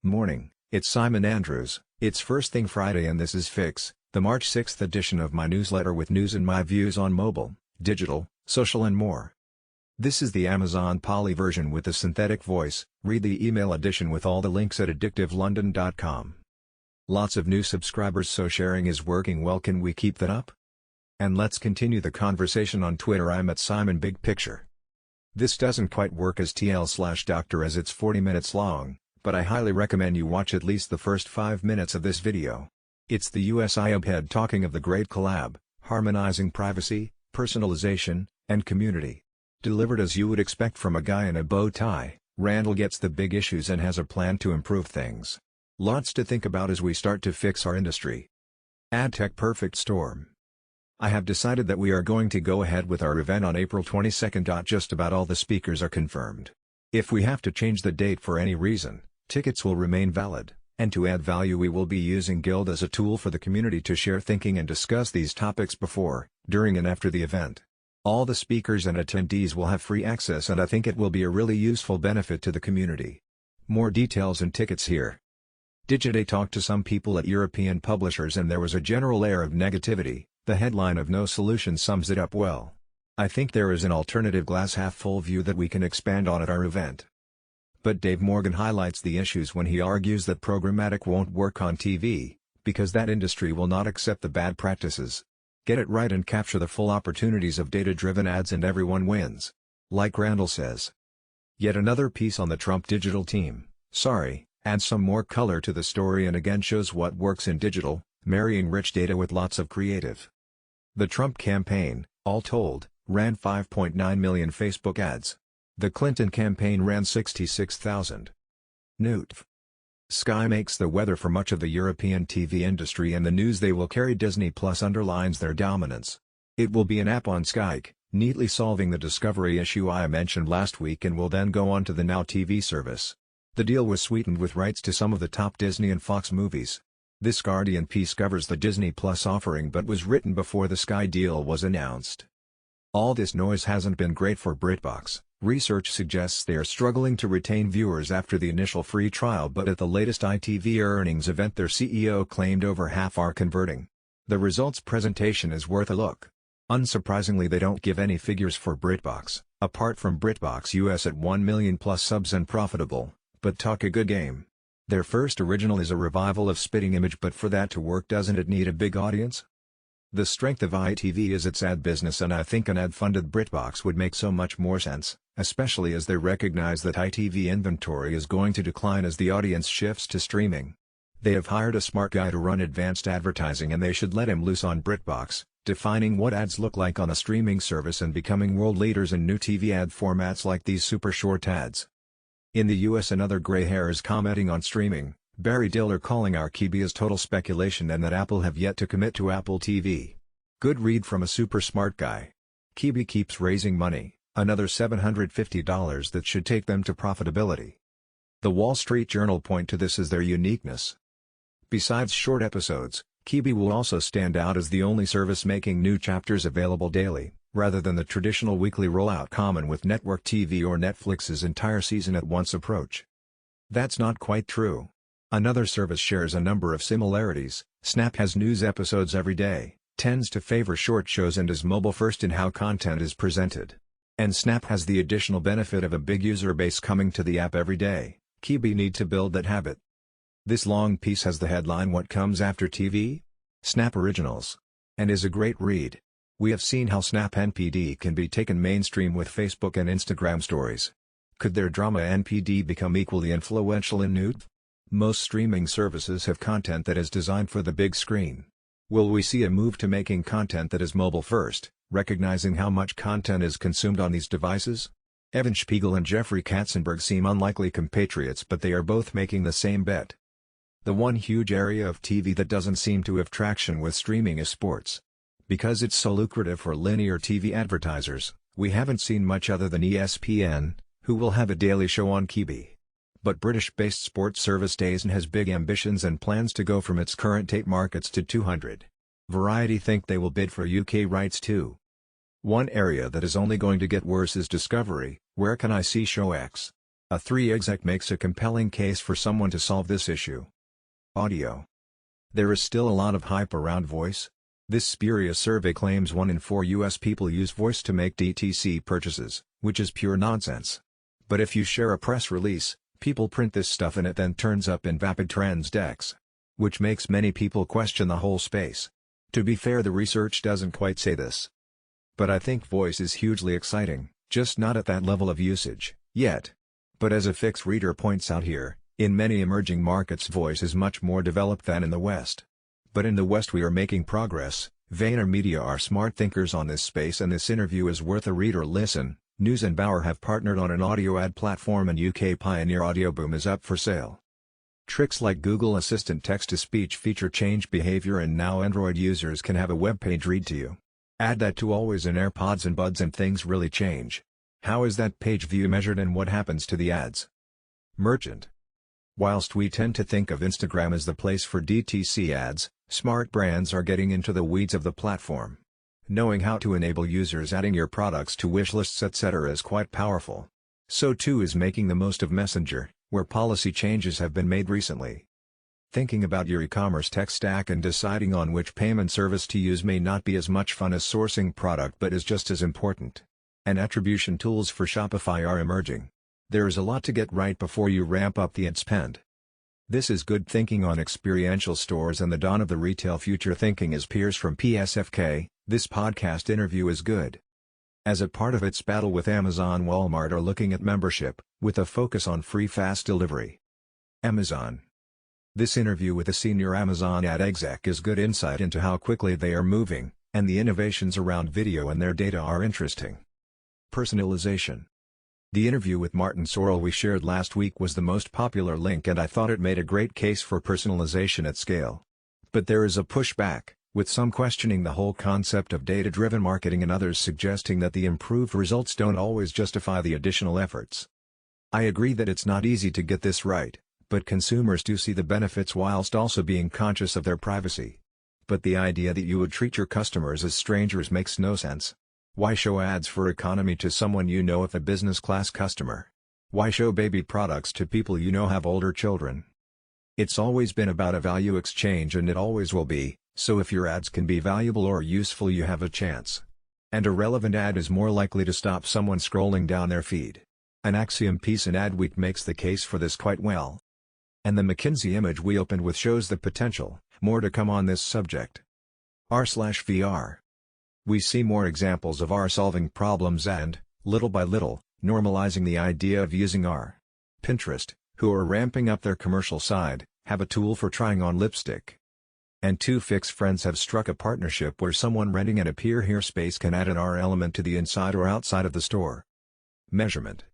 Morning, it's Simon Andrews. It's First Thing Friday and this is Fix, the March 6th edition of my newsletter with news and my views on mobile, digital, social and more. This is the Amazon Polly version with the synthetic voice. Read the email edition with all the links at addictivelondon.com. Lots of new subscribers, so sharing is working well. Can we keep that up? And let's continue the conversation on Twitter. I'm at Simon Big Picture. This doesn't quite work as TL/Doctor as it's 40 minutes long, but I highly recommend you watch at least the first 5 minutes of this video. It's the US IAB head talking of the great collab, harmonizing privacy, personalization, and community. Delivered as you would expect from a guy in a bow tie, Randall gets the big issues and has a plan to improve things. Lots to think about as we start to fix our industry. AdTech Perfect Storm. I have decided that we are going to go ahead with our event on April 22nd. Just about all the speakers are confirmed. If we have to change the date for any reason, tickets will remain valid, and to add value we will be using Guild as a tool for the community to share thinking and discuss these topics before, during and after the event. All the speakers and attendees will have free access and I think it will be a really useful benefit to the community. More details and tickets here. Digiday talked to some people at European publishers and there was a general air of negativity. The headline of No Solution sums it up well. I think there is an alternative glass half full view that we can expand on at our event. But Dave Morgan highlights the issues when he argues that programmatic won't work on TV, because that industry will not accept the bad practices. Get it right and capture the full opportunities of data-driven ads and everyone wins. Like Randall says. Yet another piece on the Trump digital team, adds some more color to the story and again shows what works in digital, marrying rich data with lots of creative. The Trump campaign, all told, ran 5.9 million Facebook ads. The Clinton campaign ran 66,000. Newt. Sky makes the weather for much of the European TV industry and the news they will carry. Disney Plus underlines their dominance. It will be an app on Sky, neatly solving the discovery issue I mentioned last week and will then go on to the Now TV service. The deal was sweetened with rights to some of the top Disney and Fox movies. This Guardian piece covers the Disney Plus offering but was written before the Sky deal was announced. All this noise hasn't been great for BritBox. Research suggests they are struggling to retain viewers after the initial free trial, but at the latest ITV earnings event their CEO claimed over half are converting. The results presentation is worth a look. Unsurprisingly they don't give any figures for BritBox, apart from BritBox US at 1 million plus subs and profitable, but talk a good game. Their first original is a revival of Spitting Image, but for that to work doesn't it need a big audience? The strength of ITV is its ad business and I think an ad-funded BritBox would make so much more sense, especially as they recognize that ITV inventory is going to decline as the audience shifts to streaming. They have hired a smart guy to run advanced advertising and they should let him loose on BritBox, defining what ads look like on a streaming service and becoming world leaders in new TV ad formats like these super short ads. In the US another gray hair is commenting on streaming, Barry Diller calling our Quibi as total speculation and that Apple have yet to commit to Apple TV. Good read from a super smart guy. Quibi keeps raising money, another $750 that should take them to profitability. The Wall Street Journal point to this as their uniqueness. Besides short episodes, Quibi will also stand out as the only service making new chapters available daily, rather than the traditional weekly rollout common with network TV or Netflix's entire season at once approach. That's not quite true. Another service shares a number of similarities. Snap has news episodes every day, tends to favor short shows and is mobile first in how content is presented. And Snap has the additional benefit of a big user base coming to the app every day. Quibi need to build that habit. This long piece has the headline "What Comes After TV? Snap Originals," and is a great read. We have seen how Snap NPD can be taken mainstream with Facebook and Instagram stories. Could their drama NPD become equally influential in Newt? Most streaming services have content that is designed for the big screen. Will we see a move to making content that is mobile first, recognizing how much content is consumed on these devices? Evan Spiegel and Jeffrey Katzenberg seem unlikely compatriots, but they are both making the same bet. The one huge area of TV that doesn't seem to have traction with streaming is sports. Because it's so lucrative for linear TV advertisers, we haven't seen much other than ESPN, who will have a daily show on Quibi. But British-based sports service DAZN has big ambitions and plans to go from its current 8 markets to 200. Variety think they will bid for UK rights too. One area that is only going to get worse is Discovery. Where can I see Show X? A3 exec makes a compelling case for someone to solve this issue. Audio. There is still a lot of hype around voice. This spurious survey claims 1 in 4 US people use voice to make DTC purchases, which is pure nonsense. But if you share a press release, people print this stuff and it then turns up in Vapid Trends decks. Which makes many people question the whole space. To be fair, the research doesn't quite say this. But I think voice is hugely exciting, just not at that level of usage, yet. But as a Fix reader points out here, in many emerging markets voice is much more developed than in the West. But in the West we are making progress. VaynerMedia are smart thinkers on this space, and this interview is worth a read or listen. News and Bauer have partnered on an audio ad platform, and UK pioneer Audioboom is up for sale. Tricks like Google Assistant text-to-speech feature change behavior, and now Android users can have a web page read to you. Add that to always in AirPods and Buds and things really change. How is that page view measured, and what happens to the ads? Merchant. Whilst we tend to think of Instagram as the place for DTC ads, smart brands are getting into the weeds of the platform. Knowing how to enable users adding your products to wish lists etc. is quite powerful. So too is making the most of Messenger, where policy changes have been made recently. Thinking about your e-commerce tech stack and deciding on which payment service to use may not be as much fun as sourcing product, but is just as important. And attribution tools for Shopify are emerging. There is a lot to get right before you ramp up the ad spend. This is good thinking on experiential stores and the dawn of the retail future. Thinking as Piers from PSFK, this podcast interview is good. As a part of its battle with Amazon, Walmart are looking at membership, with a focus on free fast delivery. Amazon. This interview with a senior Amazon ad exec is good insight into how quickly they are moving, and the innovations around video and their data are interesting. Personalization. The interview with Martin Sorrell we shared last week was the most popular link, and I thought it made a great case for personalization at scale. But there is a pushback, with some questioning the whole concept of data-driven marketing and others suggesting that the improved results don't always justify the additional efforts. I agree that it's not easy to get this right, but consumers do see the benefits whilst also being conscious of their privacy. But the idea that you would treat your customers as strangers makes no sense. Why show ads for economy to someone you know if a business class customer? Why show baby products to people you know have older children? It's always been about a value exchange, and it always will be, so if your ads can be valuable or useful you have a chance. And a relevant ad is more likely to stop someone scrolling down their feed. An Axiom piece in Adweek makes the case for this quite well. And the McKinsey image we opened with shows the potential. More to come on this subject. R/VR. We see more examples of R solving problems and, little by little, normalizing the idea of using R. Pinterest, who are ramping up their commercial side, have a tool for trying on lipstick. And two Fix friends have struck a partnership where someone renting an Appear Here space can add an R element to the inside or outside of the store. Measurement.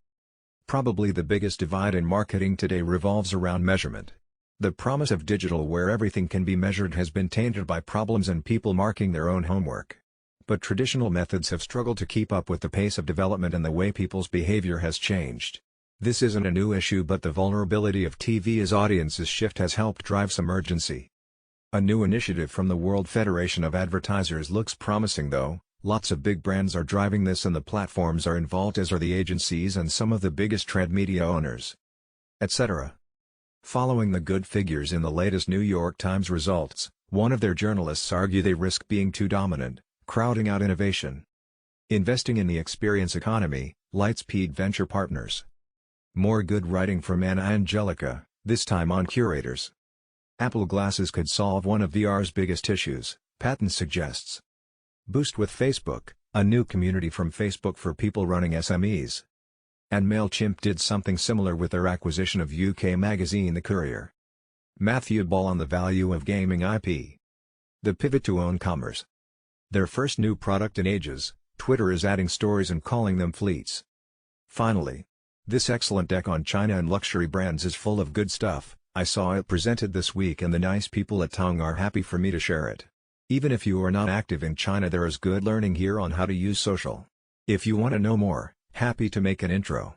Probably the biggest divide in marketing today revolves around measurement. The promise of digital where everything can be measured has been tainted by problems and people marking their own homework. But traditional methods have struggled to keep up with the pace of development and the way people's behavior has changed. This isn't a new issue, but the vulnerability of TV as audiences shift has helped drive some urgency. A new initiative from the World Federation of Advertisers looks promising though. Lots of big brands are driving this, and the platforms are involved, as are the agencies and some of the biggest trend media owners, etc. Following the good figures in the latest New York Times results, one of their journalists argue they risk being too dominant, crowding out innovation. Investing in the experience economy, Lightspeed Venture Partners. More good writing from Anna Angelica, this time on curators. Apple Glasses could solve one of VR's biggest issues, Patton suggests. Boost with Facebook, a new community from Facebook for people running SMEs. And MailChimp did something similar with their acquisition of UK magazine The Courier. Matthew Ball on the value of gaming IP. The pivot to own commerce. Their first new product in ages, Twitter is adding stories and calling them fleets. Finally, this excellent deck on China and luxury brands is full of good stuff. I saw it presented this week and the nice people at Tong are happy for me to share it. Even if you are not active in China, there is good learning here on how to use social. If you want to know more, happy to make an intro.